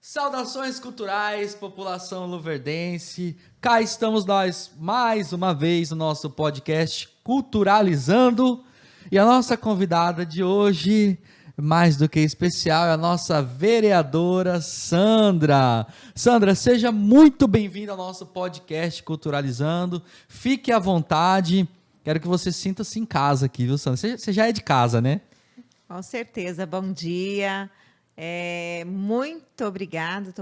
Saudações culturais, população luverdense. Cá estamos nós mais uma vez no nosso podcast Culturalizando. E a nossa convidada de hoje, mais do que especial, é a nossa vereadora Sandra. Sandra, seja muito bem-vinda ao nosso podcast Culturalizando. Fique à vontade. Quero que você sinta-se em casa aqui, viu, Sandra? Você já é de casa, né? Com certeza. Bom dia. Muito obrigada.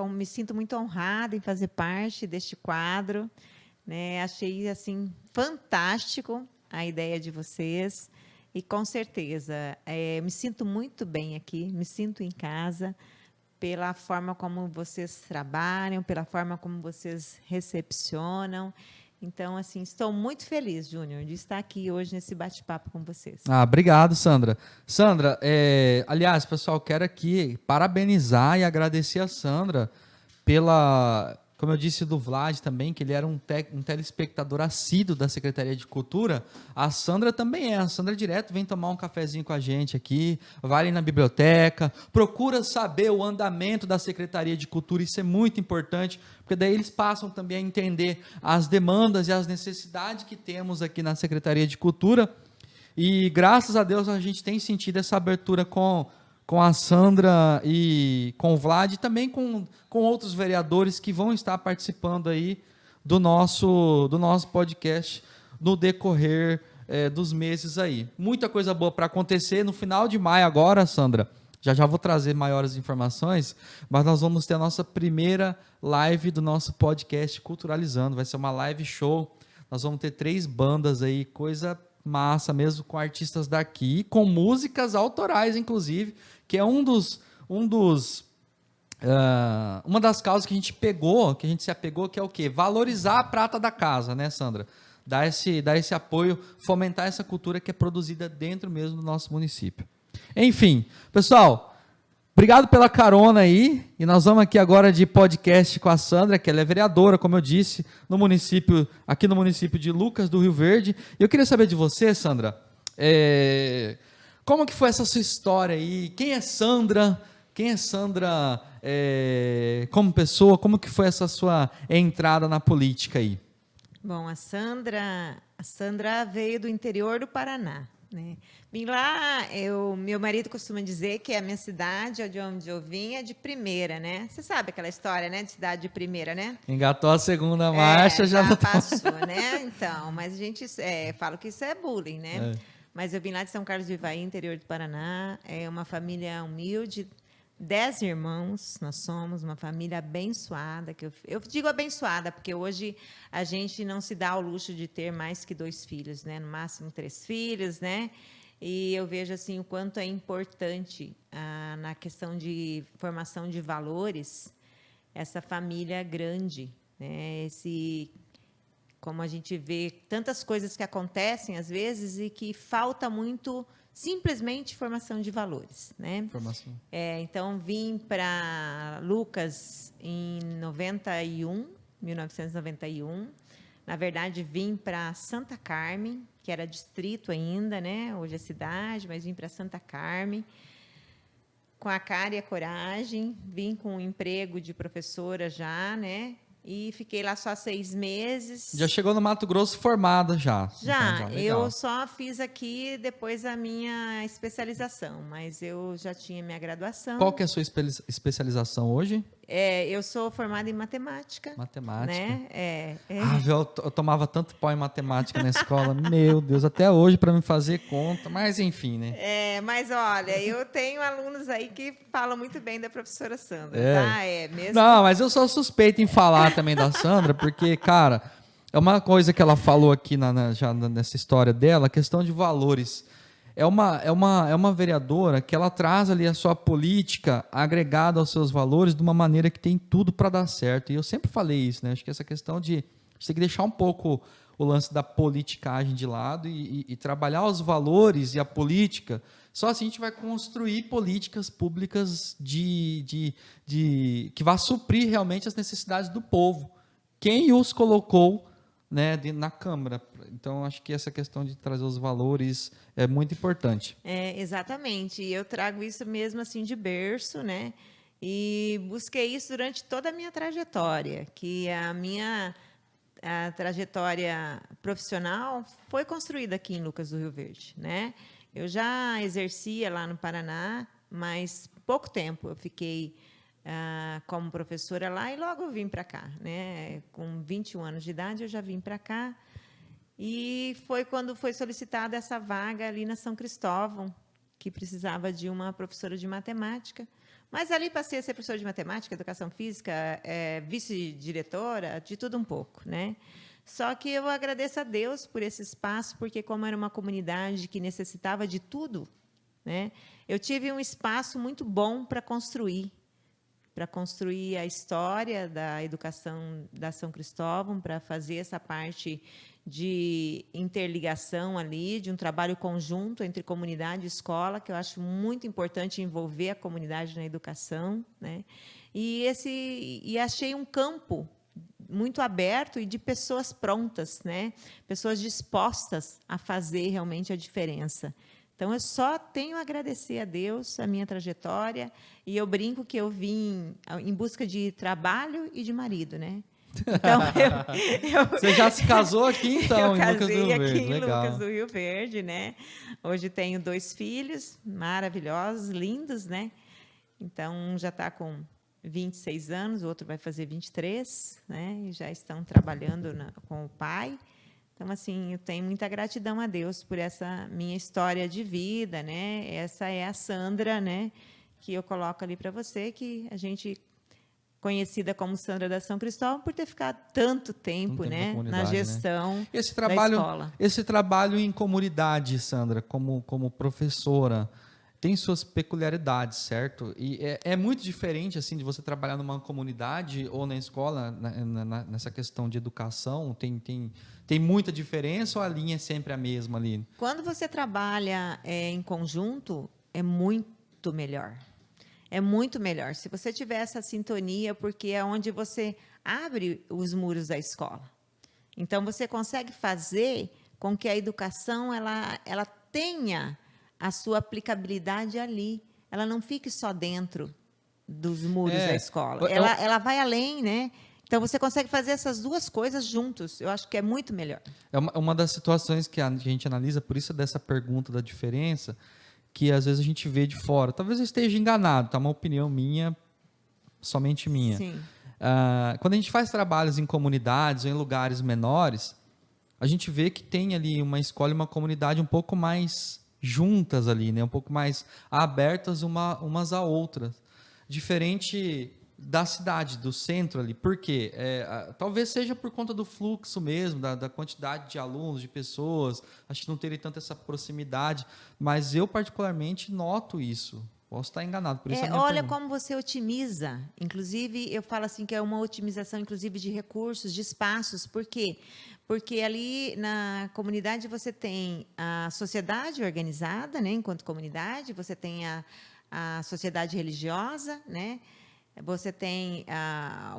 Me sinto muito honrada em fazer parte deste quadro, né? Achei assim fantástico a ideia de vocês e com certeza me sinto muito bem aqui, me sinto em casa pela forma como vocês trabalham, pela forma como vocês recepcionam. Então, assim, estou muito feliz, Júnior, de estar aqui hoje nesse bate-papo com vocês. Obrigado, Sandra. Sandra, aliás, pessoal, quero aqui parabenizar e agradecer a Sandra pela, como eu disse do Vlad também, que ele era um telespectador assíduo da Secretaria de Cultura. A Sandra também é. A Sandra direto vem tomar um cafezinho com a gente aqui, vai ali na biblioteca, procura saber o andamento da Secretaria de Cultura. Isso é muito importante, porque daí eles passam também a entender as demandas e as necessidades que temos aqui na Secretaria de Cultura. E graças a Deus a gente tem sentido essa abertura com a Sandra e com o Vlad, e também com outros vereadores que vão estar participando aí do nosso podcast no decorrer dos meses aí. Muita coisa boa para acontecer no final de maio agora, Sandra. Já vou trazer maiores informações, mas nós vamos ter a nossa primeira live do nosso podcast Culturalizando. Vai ser uma live show. Nós vamos ter 3 bandas aí, coisa massa mesmo, com artistas daqui, com músicas autorais, inclusive, que é uma das causas que a gente se apegou, que é o quê? Valorizar a prata da casa, né, Sandra? Dar esse apoio, fomentar essa cultura que é produzida dentro mesmo do nosso município. Enfim, pessoal, obrigado pela carona aí, e nós vamos aqui agora de podcast com a Sandra, que ela é vereadora, como eu disse, aqui no município de Lucas do Rio Verde. E eu queria saber de você, Sandra, como que foi essa sua história aí? Quem é Sandra? Como pessoa? Como que foi essa sua entrada na política aí? Bom, a Sandra veio do interior do Paraná, né? Vim lá, meu marido costuma dizer que a minha cidade, de onde eu vim, é de primeira, né? Você sabe aquela história, né, de cidade de primeira, né? Engatou a segunda marcha, já passou, né? Então, mas a gente fala que isso é bullying, né? Mas eu vim lá de São Carlos do Ivaí, interior do Paraná. É uma família humilde, 10 irmãos, nós somos uma família abençoada. Eu digo abençoada, porque hoje a gente não se dá ao luxo de ter mais que 2 filhos, né? No máximo 3 filhos, né? E eu vejo assim o quanto é importante na questão de formação de valores essa família grande, né? Como a gente vê tantas coisas que acontecem às vezes e que falta muito simplesmente formação de valores, né? Formação. Então vim para Lucas em 1991. Na verdade, vim para Santa Carmen, que era distrito ainda, né? Hoje é cidade, mas vim para Santa Carmen. Com a cara e a coragem, vim com um emprego de professora já, né? E fiquei lá só 6 meses. Já chegou no Mato Grosso formada já. Já, Então, eu só fiz aqui depois a minha especialização, mas eu já tinha minha graduação. Qual que é a sua especialização hoje? Eu sou formada em matemática. Matemática. Né? Eu tomava tanto pau em matemática na escola, meu Deus, até hoje para me fazer conta, mas enfim, né? Mas olha, eu tenho alunos aí que falam muito bem da professora Sandra, tá? Mesmo. Não, mas eu sou suspeito em falar também da Sandra, porque, cara, é uma coisa que ela falou aqui já nessa história dela, a questão de valores. É uma vereadora que ela traz ali a sua política agregada aos seus valores de uma maneira que tem tudo para dar certo. E eu sempre falei isso, né? Acho que essa questão de a gente tem que deixar um pouco o lance da politicagem de lado e trabalhar os valores e a política. Só assim a gente vai construir políticas públicas que vá suprir realmente as necessidades do povo. Quem os colocou né, na Câmara. Então, acho que essa questão de trazer os valores é muito importante. Exatamente. E eu trago isso mesmo assim de berço, né? E busquei isso durante toda a minha trajetória, que a trajetória profissional foi construída aqui em Lucas do Rio Verde, né? Eu já exercia lá no Paraná, mas pouco tempo eu fiquei como professora lá e logo eu vim para cá, né? Com 21 anos de idade eu já vim para cá e foi quando foi solicitada essa vaga ali na São Cristóvão, que precisava de uma professora de matemática. Mas ali passei a ser professora de matemática, educação física, vice-diretora, de tudo um pouco, né? Só que eu agradeço a Deus por esse espaço, porque como era uma comunidade que necessitava de tudo, né? Eu tive um espaço muito bom para construir a história da educação da São Cristóvão, para fazer essa parte de interligação ali, de um trabalho conjunto entre comunidade e escola, que eu acho muito importante envolver a comunidade na educação, né? E achei um campo muito aberto e de pessoas prontas, né? Pessoas dispostas a fazer realmente a diferença. Então, eu só tenho a agradecer a Deus a minha trajetória, e eu brinco que eu vim em busca de trabalho e de marido, né? Então, Você já se casou aqui, então, eu em Lucas do casei Rio aqui Verde. em Legal. Lucas do Rio Verde, né? Hoje tenho 2 filhos maravilhosos, lindos, né? Então, um já está com 26 anos, o outro vai fazer 23, né? E já estão trabalhando com o pai. Então, assim, eu tenho muita gratidão a Deus por essa minha história de vida, né? Essa é a Sandra, né? Que eu coloco ali para você, que a gente conhecida como Sandra da São Cristóvão por ter ficado tanto tempo, Na né, na comunidade, né? gestão Esse da trabalho, escola. esse trabalho em comunidade, Sandra, como professora, tem suas peculiaridades, certo? E é muito diferente assim de você trabalhar numa comunidade ou na escola, nessa questão de educação. Tem muita diferença ou a linha é sempre a mesma ali? Quando você trabalha em conjunto, é muito melhor. É muito melhor. Se você tiver essa sintonia, porque é onde você abre os muros da escola. Então, você consegue fazer com que a educação ela tenha a sua aplicabilidade ali. Ela não fique só dentro dos muros da escola. Ela vai além, né? Então, você consegue fazer essas duas coisas juntos. Eu acho que é muito melhor. É uma das situações que a gente analisa, por isso dessa pergunta da diferença, que às vezes a gente vê de fora. Talvez eu esteja enganado, tá? Uma opinião minha, somente minha. Sim. Quando a gente faz trabalhos em comunidades ou em lugares menores, a gente vê que tem ali uma escola e uma comunidade um pouco mais juntas ali, né? Um pouco mais abertas umas a outras. Diferente da cidade, do centro ali. Por quê? Talvez seja por conta do fluxo mesmo, da quantidade de alunos, de pessoas, acho que não teria tanta essa proximidade, mas eu particularmente noto isso. Posso estar enganado, por isso a minha Olha pergunta. como você otimiza. Inclusive, eu falo assim que é uma otimização, inclusive, de recursos, de espaços. Por quê? Porque ali na comunidade você tem a sociedade organizada, né, enquanto comunidade, você tem a sociedade religiosa, né, você tem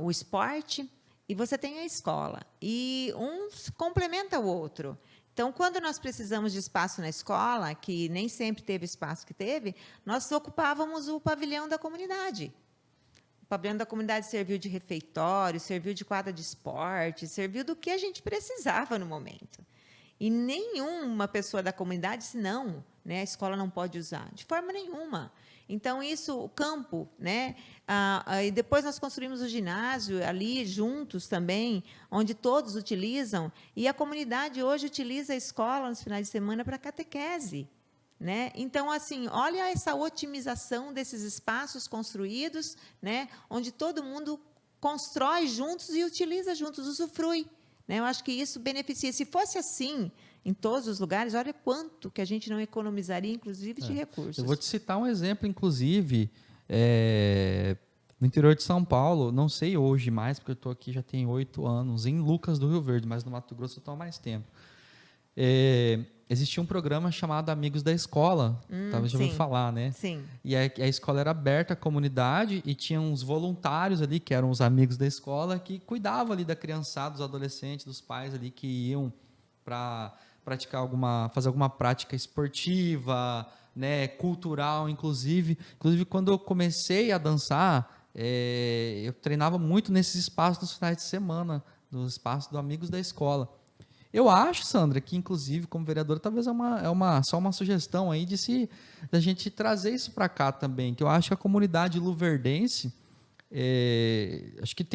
o esporte e você tem a escola. E um complementa o outro. Então, quando nós precisamos de espaço na escola, que nem sempre teve espaço que teve, nós ocupávamos o pavilhão da comunidade. O pavilhão da comunidade serviu de refeitório, serviu de quadra de esporte, serviu do que a gente precisava no momento. E nenhuma pessoa da comunidade disse, não, né, a escola não pode usar, de forma nenhuma. Então, isso, o campo, né? E depois nós construímos o ginásio ali juntos também, onde todos utilizam, e a comunidade hoje utiliza a escola nos finais de semana para catequese. Né? Então, assim, olha essa otimização desses espaços construídos, né? Onde todo mundo constrói juntos e utiliza juntos, usufrui. Né? Eu acho que isso beneficia. Se fosse assim em todos os lugares, olha quanto que a gente não economizaria, inclusive, de recursos. Eu vou te citar um exemplo, inclusive, no interior de São Paulo, não sei hoje mais, porque eu estou aqui já tem 8 anos, em Lucas do Rio Verde, mas no Mato Grosso eu estou há mais tempo. existia um programa chamado Amigos da Escola, talvez já ouviu falar, né? Sim. E a escola era aberta à comunidade e tinha uns voluntários ali, que eram os amigos da escola, que cuidavam ali da criançada, dos adolescentes, dos pais ali que iam para fazer alguma prática esportiva, né, cultural, inclusive. Inclusive, quando eu comecei a dançar, eu treinava muito nesses espaços dos finais de semana, nos espaços dos amigos da escola. Eu acho, Sandra, que inclusive como vereadora, talvez só uma sugestão aí da gente trazer isso para cá também, que eu acho que a comunidade luverdense, acho que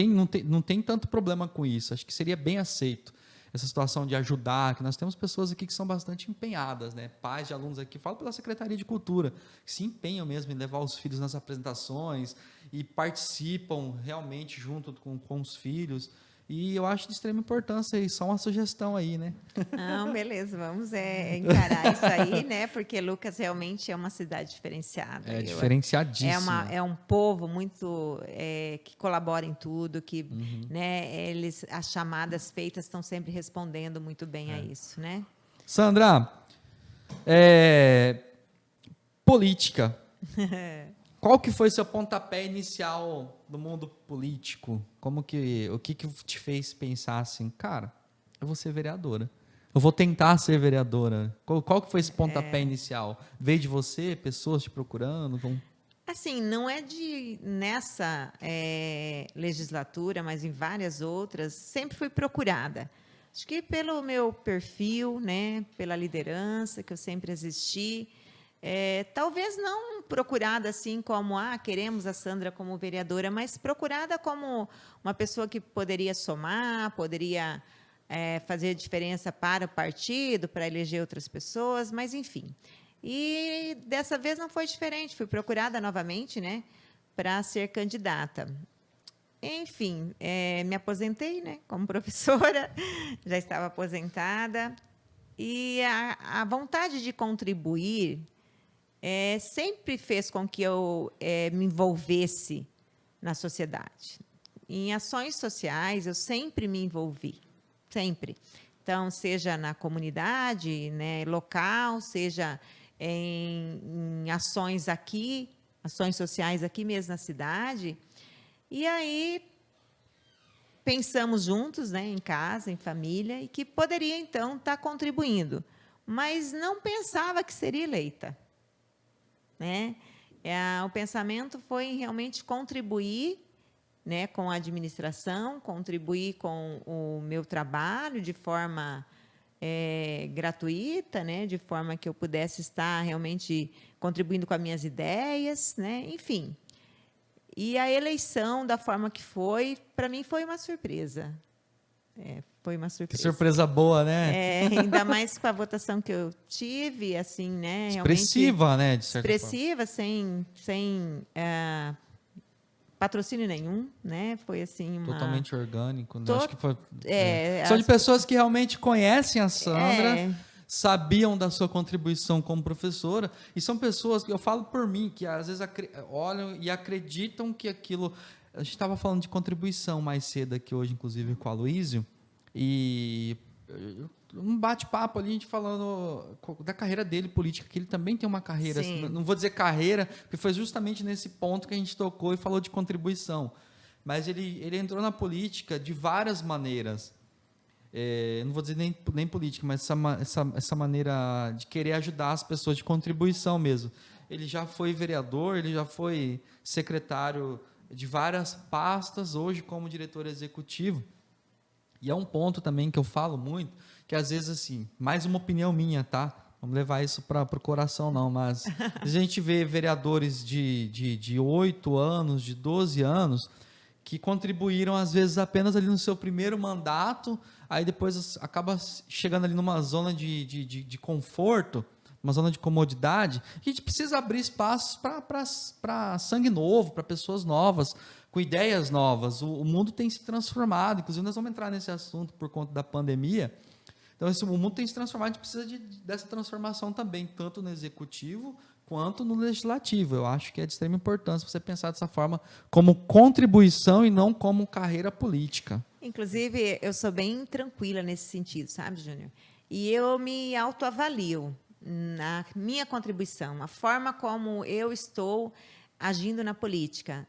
não tem tanto problema com isso, acho que seria bem aceito essa situação de ajudar, que nós temos pessoas aqui que são bastante empenhadas, né? Pais de alunos aqui, falo pela Secretaria de Cultura, que se empenham mesmo em levar os filhos nas apresentações e participam realmente junto com os filhos. E eu acho de extrema importância aí, só uma sugestão aí, né? Não, beleza, vamos encarar isso aí, né? Porque Lucas realmente é uma cidade diferenciada. Diferenciadíssima. É um povo muito que colabora em tudo, que né, as chamadas feitas estão sempre respondendo muito bem a isso, né? Sandra, política. Qual que foi seu pontapé inicial no mundo político? O que te fez pensar assim, cara, eu vou ser vereadora. Eu vou tentar ser vereadora. Qual que foi esse pontapé inicial? Veio de você, pessoas te procurando? Assim, não é nessa legislatura, mas em várias outras, sempre fui procurada. Acho que pelo meu perfil, né, pela liderança que eu sempre existi, talvez não procurada assim como, queremos a Sandra como vereadora, mas procurada como uma pessoa que poderia somar, poderia fazer diferença para o partido, para eleger outras pessoas, mas enfim. E dessa vez não foi diferente, fui procurada novamente, né, para ser candidata. Enfim, me aposentei, né, como professora, já estava aposentada, e a vontade de contribuir sempre fez com que eu me envolvesse na sociedade. Em ações sociais, eu sempre me envolvi, sempre. Então, seja na comunidade, né, local, seja em ações aqui, ações sociais aqui mesmo na cidade. E aí, pensamos juntos, né, em casa, em família, e que poderia, então, estar contribuindo. Mas não pensava que seria eleita. Né? O pensamento foi realmente contribuir, né, com a administração, contribuir com o meu trabalho de forma gratuita, né, de forma que eu pudesse estar realmente contribuindo com as minhas ideias, né, enfim. E a eleição, da forma que foi, para mim foi uma surpresa. Foi uma surpresa. Que surpresa boa, né? Ainda mais com a votação que eu tive, assim, né? Expressiva, né? De certa expressiva, sem patrocínio nenhum, né? Foi assim totalmente orgânico. Né? Acho que foi. São de pessoas que realmente conhecem a Sandra, sabiam da sua contribuição como professora, e são pessoas que eu falo por mim, que às vezes olham e acreditam que aquilo. A gente estava falando de contribuição mais cedo aqui hoje, inclusive, com o Aloysio, e um bate-papo ali, a gente falando da carreira dele política, que ele também tem uma carreira, assim, não vou dizer carreira, porque foi justamente nesse ponto que a gente tocou e falou de contribuição, mas ele entrou na política de várias maneiras, não vou dizer nem política, mas essa maneira de querer ajudar as pessoas, de contribuição mesmo. Ele já foi vereador, ele já foi secretário de várias pastas, hoje como diretor executivo. E é um ponto também que eu falo muito, que às vezes, assim, mais uma opinião minha, tá? Vamos levar isso para o coração, não, mas a gente vê vereadores de 8 anos, de 12 anos, que contribuíram, às vezes, apenas ali no seu primeiro mandato, aí depois acaba chegando ali numa zona de conforto, uma zona de comodidade. A gente precisa abrir espaços para sangue novo, para pessoas novas, com ideias novas. O mundo tem se transformado, inclusive nós vamos entrar nesse assunto por conta da pandemia. Então, o mundo tem se transformado, a gente precisa dessa transformação também, tanto no executivo quanto no legislativo. Eu acho que é de extrema importância você pensar dessa forma como contribuição e não como carreira política. Inclusive, eu sou bem tranquila nesse sentido, sabe, Júnior? E eu me autoavalio na minha contribuição, a forma como eu estou agindo na política.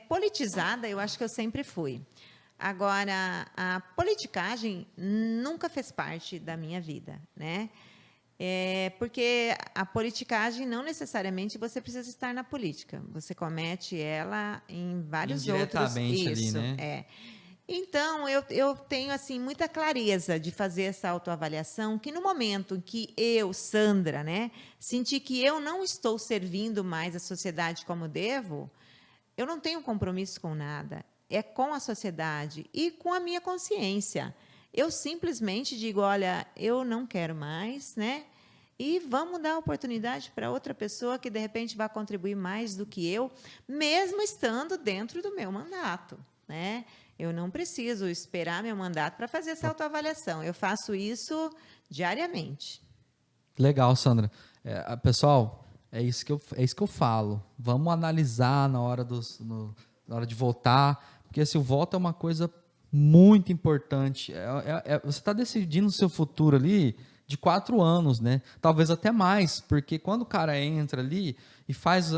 Politizada, eu acho que eu sempre fui. Agora, a politicagem nunca fez parte da minha vida, né? Porque a politicagem não necessariamente você precisa estar na política. Você comete ela em vários outros. Indiretamente ali, Isso, né? Então, eu tenho assim muita clareza de fazer essa autoavaliação, que no momento em que eu, Sandra, né, senti que eu não estou servindo mais a sociedade como devo, eu não tenho compromisso com nada. É com a sociedade e com a minha consciência. Eu simplesmente digo, olha, eu não quero mais, né? E vamos dar oportunidade para outra pessoa que, de repente, vai contribuir mais do que eu, mesmo estando dentro do meu mandato, né? Eu não preciso esperar meu mandato para fazer essa autoavaliação. Eu faço isso diariamente. Legal, Sandra. Pessoal, é isso que eu falo. Vamos analisar na hora de votar, porque assim, o voto é uma coisa muito importante. Você está decidindo o seu futuro ali de 4 anos, né? Talvez até mais, porque quando o cara entra ali e faz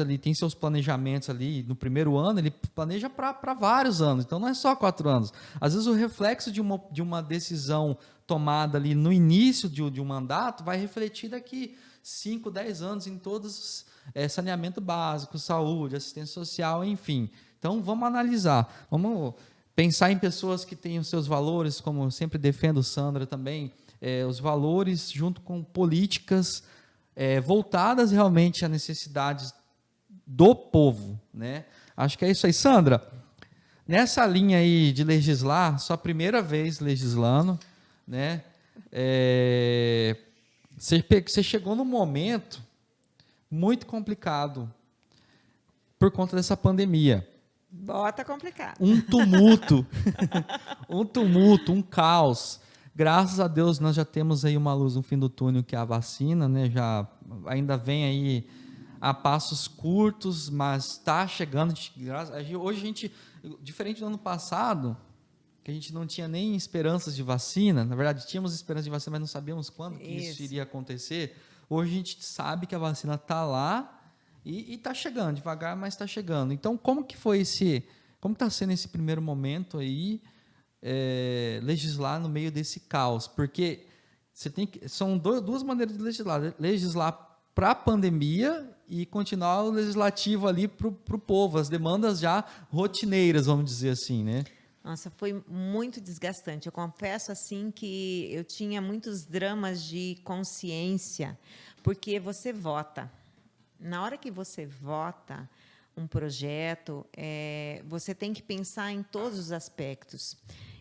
ali, tem seus planejamentos ali no primeiro ano, ele planeja para vários anos, então não é só 4 anos. Às vezes o reflexo de uma decisão tomada ali no início de um mandato vai refletir daqui 5, 10 anos em todos saneamento básico, saúde, assistência social, enfim. Então vamos analisar, vamos pensar em pessoas que têm os seus valores, como eu sempre defendo, Sandra, também, os valores junto com políticas voltadas realmente às necessidades do povo, né? Acho que é isso aí. Sandra, nessa linha aí de legislar, sua primeira vez legislando, né? Você chegou num momento muito complicado por conta dessa pandemia. Bota complicado. Um tumulto, um caos. Graças a Deus nós já temos aí uma luz no fim do túnel, que é a vacina, né? Já ainda vem aí a passos curtos, mas está chegando. Hoje a gente, diferente do ano passado, que a gente não tinha nem esperanças de vacina, na verdade tínhamos esperanças de vacina, mas não sabíamos quando que isso iria acontecer. Hoje a gente sabe que a vacina está lá e está chegando, devagar, mas está chegando. Então, como está sendo esse primeiro momento aí, legislar no meio desse caos? Porque são duas maneiras de legislar para a pandemia e continuar o legislativo ali para o povo, as demandas já rotineiras, vamos dizer assim, né? Nossa, foi muito desgastante. Eu confesso assim que eu tinha muitos dramas de consciência, porque você vota. Na hora que você vota um projeto, você tem que pensar em todos os aspectos.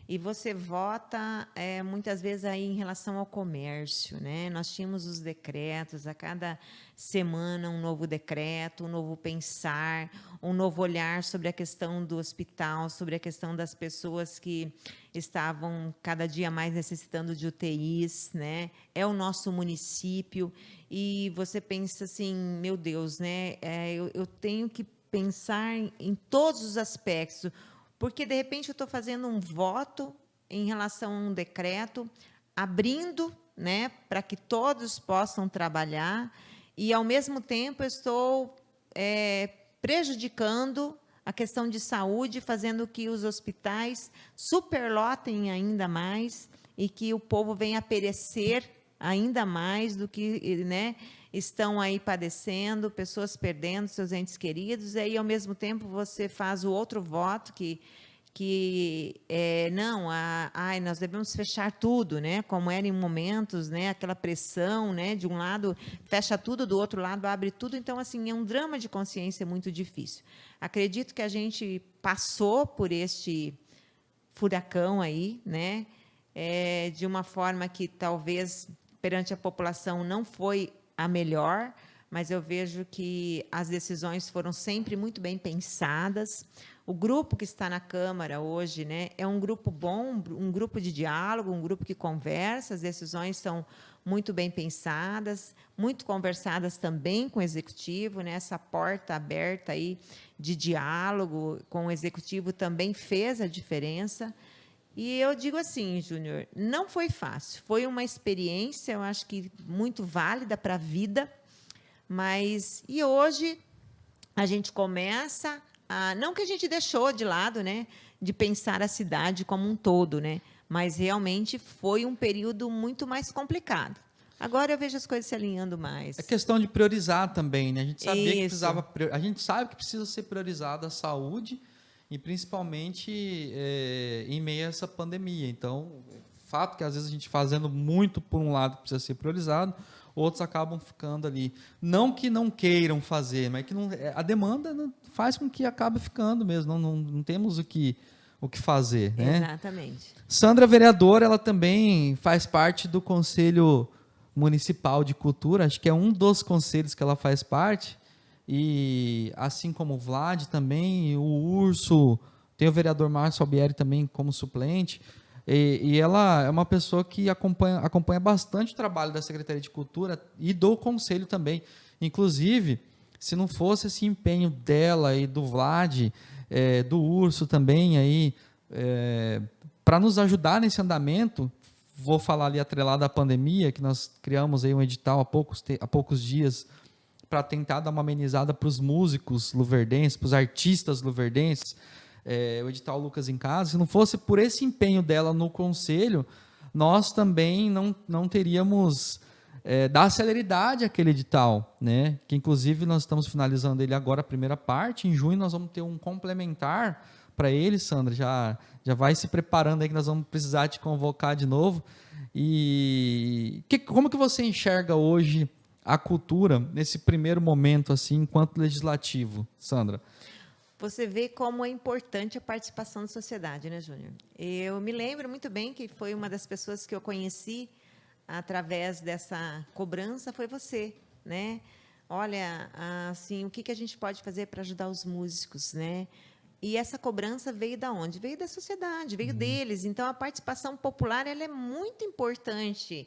E você vota muitas vezes aí em relação ao comércio, né? Nós tínhamos os decretos, a cada semana um novo decreto, um novo pensar, um novo olhar sobre a questão do hospital, sobre a questão das pessoas que estavam cada dia mais necessitando de UTIs, né? É o nosso município e você pensa assim, meu Deus, né? Eu tenho que pensar em todos os aspectos, porque, de repente, eu estou fazendo um voto em relação a um decreto, abrindo, né, para que todos possam trabalhar, e, ao mesmo tempo, eu estou prejudicando a questão de saúde, fazendo que os hospitais superlotem ainda mais e que o povo venha a perecer ainda mais do que, né, estão aí padecendo, pessoas perdendo seus entes queridos, e aí, ao mesmo tempo, você faz o outro voto nós devemos fechar tudo, né, como era em momentos, né, aquela pressão, né, de um lado fecha tudo, do outro lado abre tudo, então, assim, é um drama de consciência muito difícil. Acredito que a gente passou por este furacão aí, né, de uma forma que talvez perante a população não foi a melhor, mas eu vejo que as decisões foram sempre muito bem pensadas. O grupo que está na Câmara hoje, né, é um grupo bom, um grupo de diálogo, um grupo que conversa, as decisões são muito bem pensadas, muito conversadas também com o Executivo, né, essa porta aberta aí de diálogo com o Executivo também fez a diferença. E eu digo assim, Júnior, não foi fácil. Foi uma experiência, eu acho que muito válida para a vida, mas e hoje a gente começa a, não que a gente deixou de lado, né, de pensar a cidade como um todo, né, mas realmente foi um período muito mais complicado. Agora eu vejo as coisas se alinhando mais. É questão de priorizar também, né? A gente sabia que Isso. precisava, a gente sabe que precisa ser priorizada a saúde e principalmente em meio a essa pandemia. Então, fato que às vezes a gente fazendo muito por um lado que precisa ser priorizado, outros acabam ficando ali. Não que não queiram fazer, mas que não, a demanda faz com que acabe ficando mesmo. Não temos o que fazer, né? Exatamente. Sandra, vereadora, ela também faz parte do Conselho Municipal de Cultura, acho que é um dos conselhos que ela faz parte, e assim como o Vlad também, o Urso, tem o vereador Márcio Albieri também como suplente, e ela é uma pessoa que acompanha bastante o trabalho da Secretaria de Cultura e do Conselho também. Inclusive, se não fosse esse empenho dela e do Vlad, do Urso também, aí, para nos ajudar nesse andamento, vou falar ali atrelado à pandemia, que nós criamos aí um edital há poucos dias para tentar dar uma amenizada para os músicos luverdenses, para os artistas luverdenses, o edital Lucas em Casa. Se não fosse por esse empenho dela no conselho, nós também não teríamos dar celeridade àquele edital, né? Que inclusive nós estamos finalizando ele agora, a primeira parte. Em junho nós vamos ter um complementar para ele, Sandra, já vai se preparando aí que nós vamos precisar te convocar de novo. E como que você enxerga hoje a cultura nesse primeiro momento, assim, enquanto legislativo, Sandra? Você vê como é importante a participação da sociedade, né, Júnior? Eu me lembro muito bem que foi uma das pessoas que eu conheci através dessa cobrança, foi você, né? Olha, assim, o que a gente pode fazer para ajudar os músicos, né? E essa cobrança veio da onde? Veio da sociedade, veio deles. Então, a participação popular ela é muito importante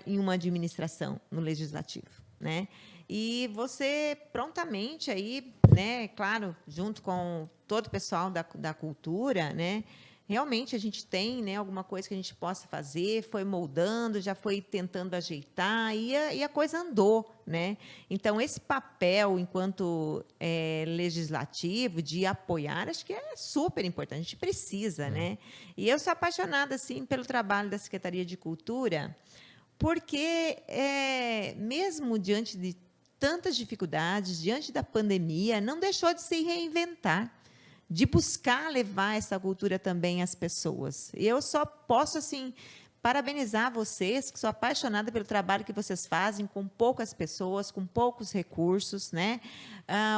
em uma administração, no legislativo, né? E você prontamente aí, né, claro, junto com todo o pessoal da cultura, né, realmente a gente tem, né, alguma coisa que a gente possa fazer, foi moldando, já foi tentando ajeitar e a coisa andou, né? Então esse papel enquanto legislativo de apoiar, acho que é super importante, a gente precisa, né? E eu sou apaixonada assim pelo trabalho da Secretaria de Cultura, porque mesmo diante de tantas dificuldades, diante da pandemia, não deixou de se reinventar, de buscar levar essa cultura também às pessoas. Eu só posso, assim, parabenizar vocês, que sou apaixonada pelo trabalho que vocês fazem com poucas pessoas, com poucos recursos, né?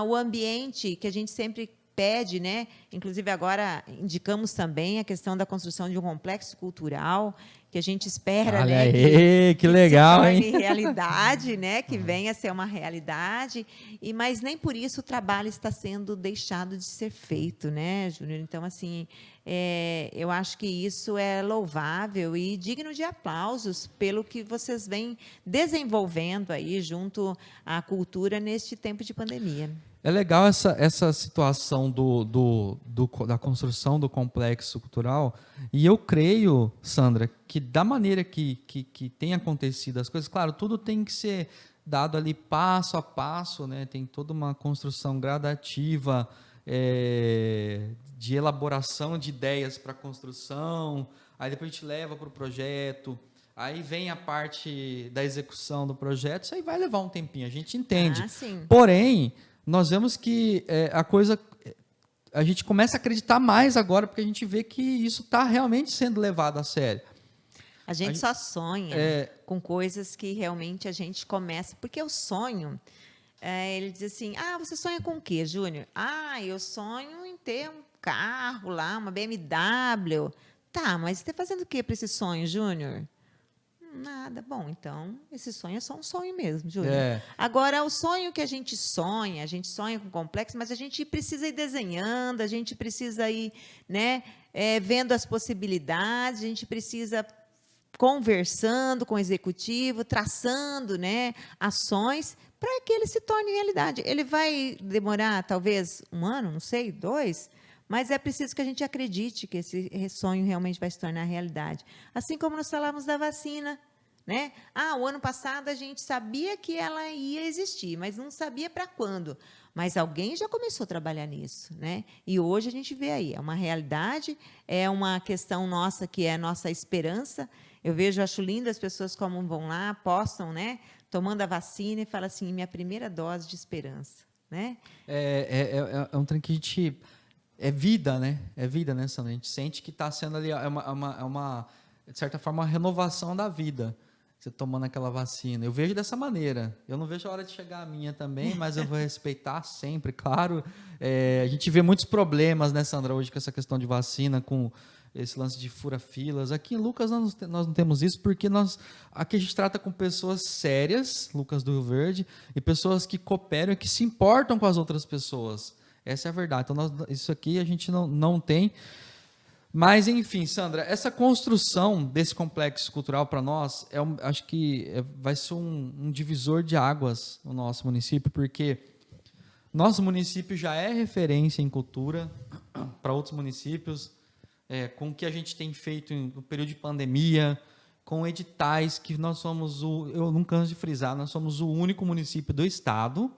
O ambiente que a gente sempre pede, né? Inclusive agora indicamos também a questão da construção de um complexo cultural que a gente espera, Olha né, aí, que legal, se torne hein? realidade, né, que venha a ser uma realidade. Mas nem por isso o trabalho está sendo deixado de ser feito, né, Júnior? Então, assim, eu acho que isso é louvável e digno de aplausos pelo que vocês vêm desenvolvendo aí junto à cultura neste tempo de pandemia. É legal essa situação da construção do complexo cultural, e eu creio, Sandra, que da maneira que tem acontecido as coisas, claro, tudo tem que ser dado ali passo a passo, né? Tem toda uma construção gradativa de elaboração de ideias para a construção, aí depois a gente leva para o projeto, aí vem a parte da execução do projeto, isso aí vai levar um tempinho, a gente entende. Sim. Porém, nós vemos que a gente começa a acreditar mais agora, porque a gente vê que isso está realmente sendo levado a sério. A gente só sonha com coisas que realmente a gente começa, porque o sonho, ele diz assim, você sonha com o quê, Júnior? Eu sonho em ter um carro lá, uma BMW. Tá, mas você está fazendo o quê para esse sonho, Júnior? Nada. Bom, então, esse sonho é só um sonho mesmo, Júnior. Agora, o sonho que a gente sonha com complexo, mas a gente precisa ir desenhando, a gente precisa ir, né, vendo as possibilidades, a gente precisa conversando com o executivo, traçando, né, ações para que ele se torne realidade. Ele vai demorar, talvez, 1 ano, não sei, 2, Mas é preciso que a gente acredite que esse sonho realmente vai se tornar realidade. Assim como nós falamos da vacina, né? O ano passado a gente sabia que ela ia existir, mas não sabia para quando. Mas alguém já começou a trabalhar nisso, né? E hoje a gente vê aí, é uma realidade, é uma questão nossa que é a nossa esperança. Eu vejo, acho lindo as pessoas como vão lá, postam, né? Tomando a vacina e falam assim, minha primeira dose de esperança, né? É um trem que a gente... É vida, né? É vida, né, Sandra? A gente sente que está sendo ali, de certa forma, uma renovação da vida. Você tomando aquela vacina. Eu vejo dessa maneira. Eu não vejo a hora de chegar a minha também, mas eu vou respeitar sempre, claro. A gente vê muitos problemas, né, Sandra, hoje com essa questão de vacina, com esse lance de fura-filas. Aqui em Lucas nós não temos isso, porque aqui a gente trata com pessoas sérias, Lucas do Rio Verde, e pessoas que cooperam e que se importam com as outras pessoas. Essa é a verdade. Então, isso aqui a gente não tem. Mas, enfim, Sandra, essa construção desse complexo cultural para nós, acho que vai ser um divisor de águas no nosso município, porque nosso município já é referência em cultura para outros municípios, com o que a gente tem feito no período de pandemia, com editais que nós somos eu não canso de frisar, nós somos o único município do estado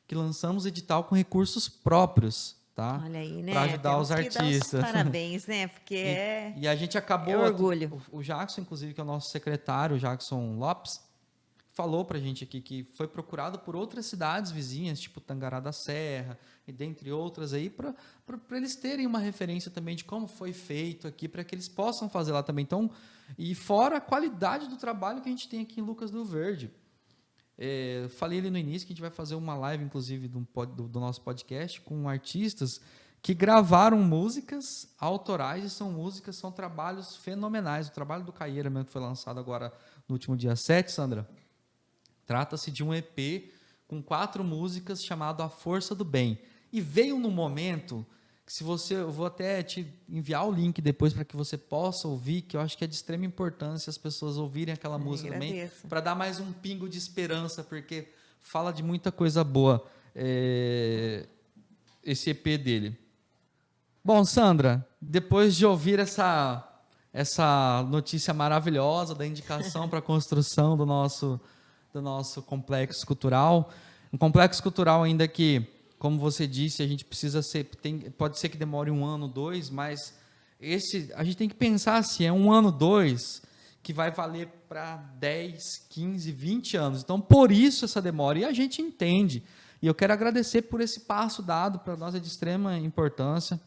que lançamos edital com recursos próprios, tá? Olha aí, né? Para ajudar os artistas. Parabéns, né? Porque e a gente acabou... É orgulho. O Jackson, inclusive, que é o nosso secretário, o Jackson Lopes, falou para a gente aqui que foi procurado por outras cidades vizinhas, tipo Tangará da Serra, e dentre outras aí, para eles terem uma referência também de como foi feito aqui, para que eles possam fazer lá também. Então, e fora a qualidade do trabalho que a gente tem aqui em Lucas do Rio Verde. Falei ali no início que a gente vai fazer uma live, inclusive, do nosso podcast com artistas que gravaram músicas autorais e são trabalhos fenomenais. O trabalho do Caieira mesmo, que foi lançado agora no último dia 7, Sandra, trata-se de um EP com 4 músicas chamado A Força do Bem. E veio num momento que eu vou até te enviar o link depois para que você possa ouvir, que eu acho que é de extrema importância as pessoas ouvirem aquela música também, para dar mais um pingo de esperança, porque fala de muita coisa boa esse EP dele. Bom, Sandra, depois de ouvir essa notícia maravilhosa da indicação para a construção do nosso complexo cultural, um complexo cultural ainda que, como você disse, a gente precisa pode ser que demore 1 ano, 2, mas a gente tem que pensar se é 1 ano, 2, que vai valer para 10, 15, 20 anos. Então, por isso essa demora. E a gente entende. E eu quero agradecer por esse passo dado, para nós é de extrema importância.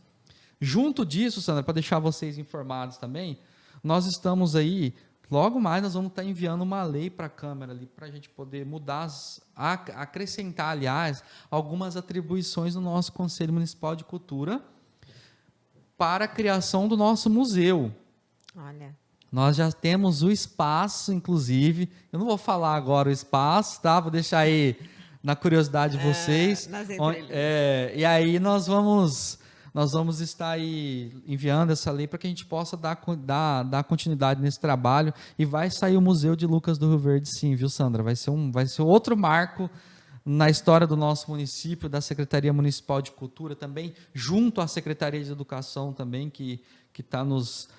Junto disso, Sandra, para deixar vocês informados também, nós estamos aí... Logo mais nós vamos estar enviando uma lei para a Câmara ali para a gente poder mudar, acrescentar, aliás, algumas atribuições no nosso Conselho Municipal de Cultura para a criação do nosso museu. Olha. Nós já temos o espaço, inclusive. Eu não vou falar agora o espaço, tá? Vou deixar aí na curiosidade de vocês. E aí nós vamos estar aí enviando essa lei para que a gente possa dar continuidade nesse trabalho, e vai sair o Museu de Lucas do Rio Verde, sim, viu, Sandra? Vai ser outro marco na história do nosso município, da Secretaria Municipal de Cultura também, junto à Secretaria de Educação também, que está nos...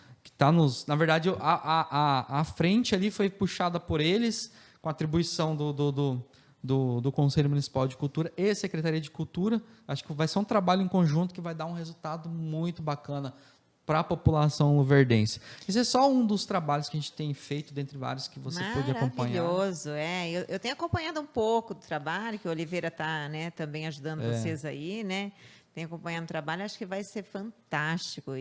Na verdade, a frente ali foi puxada por eles, com a atribuição do Conselho Municipal de Cultura e Secretaria de Cultura. Acho que vai ser um trabalho em conjunto que vai dar um resultado muito bacana para a população luverdense. Esse é só um dos trabalhos que a gente tem feito, dentre vários que você pôde acompanhar. Maravilhoso, eu tenho acompanhado um pouco do trabalho, que o Oliveira está, né, também ajudando vocês aí, né? Tenho acompanhado o trabalho, acho que vai ser fantástico.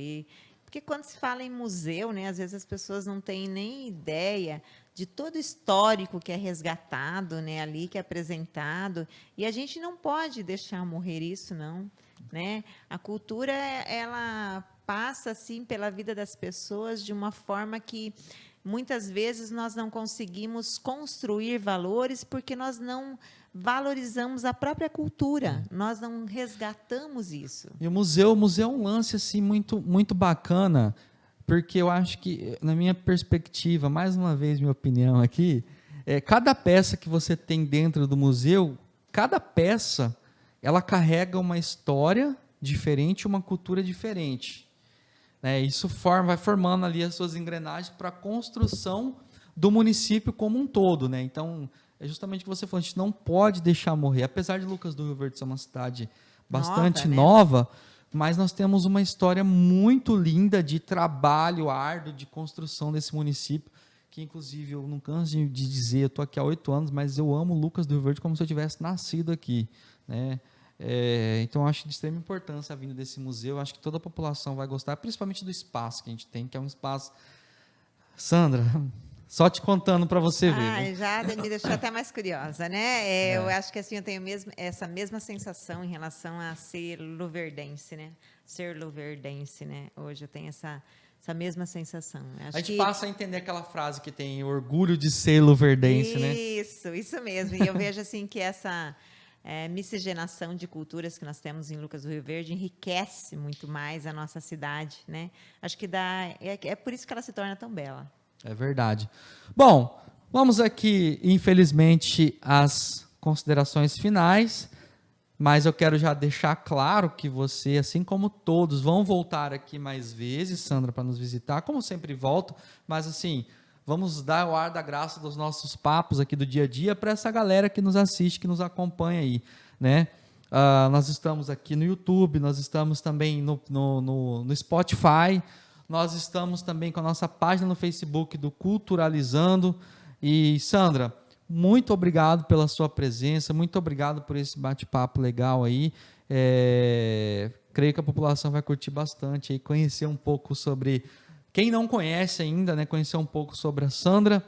Porque quando se fala em museu, né, às vezes as pessoas não têm nem ideia de todo o histórico que é resgatado, né, ali, que é apresentado, e a gente não pode deixar morrer isso, não, né? A cultura, ela passa, assim, pela vida das pessoas de uma forma que, muitas vezes, nós não conseguimos construir valores porque nós não valorizamos a própria cultura, nós não resgatamos isso. E o museu é um lance assim, muito, muito bacana, porque eu acho que, na minha perspectiva, mais uma vez minha opinião aqui, cada peça que você tem dentro do museu, cada peça, ela carrega uma história diferente, uma cultura diferente. Né? Isso vai formando ali as suas engrenagens para a construção do município como um todo. Né? Então, é justamente o que você falou, a gente não pode deixar morrer. Apesar de Lucas do Rio Verde ser uma cidade bastante nova, mas nós temos uma história muito linda de trabalho árduo, de construção desse município, que inclusive eu não canso de dizer, eu estou aqui há 8 anos, mas eu amo Lucas do Rio Verde como se eu tivesse nascido aqui. Né? Então, eu acho de extrema importância a vinda desse museu, eu acho que toda a população vai gostar, principalmente do espaço que a gente tem, que é um espaço... Sandra... Só te contando para você ver. Né? Já me deixou até mais curiosa, né? Eu acho que assim, eu tenho essa mesma sensação em relação a ser luverdense, né? Ser luverdense, né? Hoje eu tenho essa mesma sensação. A gente passa a entender aquela frase que tem orgulho de ser luverdense, né? Isso mesmo. E eu vejo assim que essa miscigenação de culturas que nós temos em Lucas do Rio Verde enriquece muito mais a nossa cidade, né? Acho que é por isso que ela se torna tão bela. É verdade. Bom, vamos aqui, infelizmente, às considerações finais, mas eu quero já deixar claro que você, assim como todos, vão voltar aqui mais vezes, Sandra, para nos visitar, como sempre volto, mas assim, vamos dar o ar da graça dos nossos papos aqui do dia a dia para essa galera que nos assiste, que nos acompanha aí, né? Nós estamos aqui no YouTube, nós estamos também no Spotify, nós estamos também com a nossa página no Facebook do Culturalizando. E, Sandra, muito obrigado pela sua presença, muito obrigado por esse bate-papo legal aí. Creio que a população vai curtir bastante aí, conhecer um pouco sobre... Quem não conhece ainda, né, conhecer um pouco sobre a Sandra,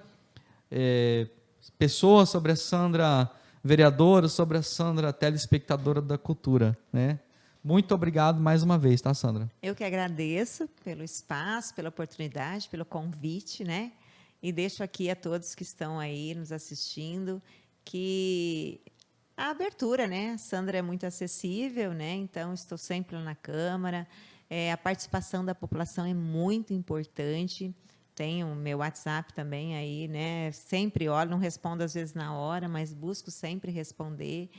pessoa, sobre a Sandra vereadora, sobre a Sandra telespectadora da cultura, né? Muito obrigado mais uma vez, tá, Sandra? Eu que agradeço pelo espaço, pela oportunidade, pelo convite, né? E deixo aqui a todos que estão aí nos assistindo que a abertura, né? A Sandra é muito acessível, né? Então, estou sempre lá na Câmara. A participação da população é muito importante. Tenho o meu WhatsApp também aí, né? Sempre olho, não respondo às vezes na hora, mas busco sempre responder.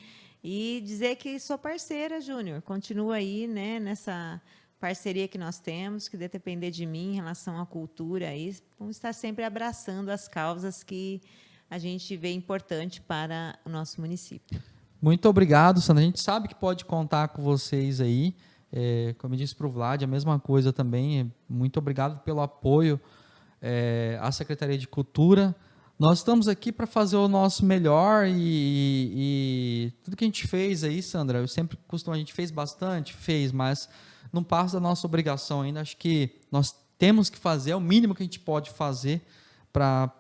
E dizer que sou parceira, Júnior. Continua aí, né, nessa parceria que nós temos, que depender de mim em relação à cultura. Aí, vamos estar sempre abraçando as causas que a gente vê importante para o nosso município. Muito obrigado, Sandra. A gente sabe que pode contar com vocês aí. Como eu disse para o Vlad, a mesma coisa também. Muito obrigado pelo apoio à Secretaria de Cultura. Nós estamos aqui para fazer o nosso melhor e tudo que a gente fez aí, Sandra, a gente fez bastante, mas não passa da nossa obrigação ainda. Acho que nós temos que fazer, é o mínimo que a gente pode fazer para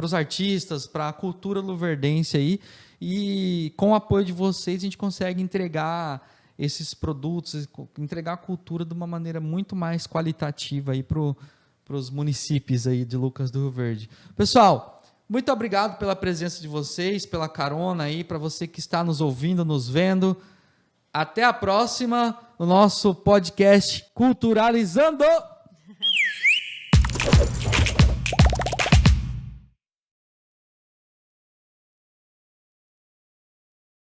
os artistas, para a cultura luverdense aí, e com o apoio de vocês a gente consegue entregar esses produtos, entregar a cultura de uma maneira muito mais qualitativa aí para os municípios aí de Lucas do Rio Verde. Pessoal, muito obrigado pela presença de vocês, pela carona aí, para você que está nos ouvindo, nos vendo. Até a próxima, no nosso podcast Culturalizando!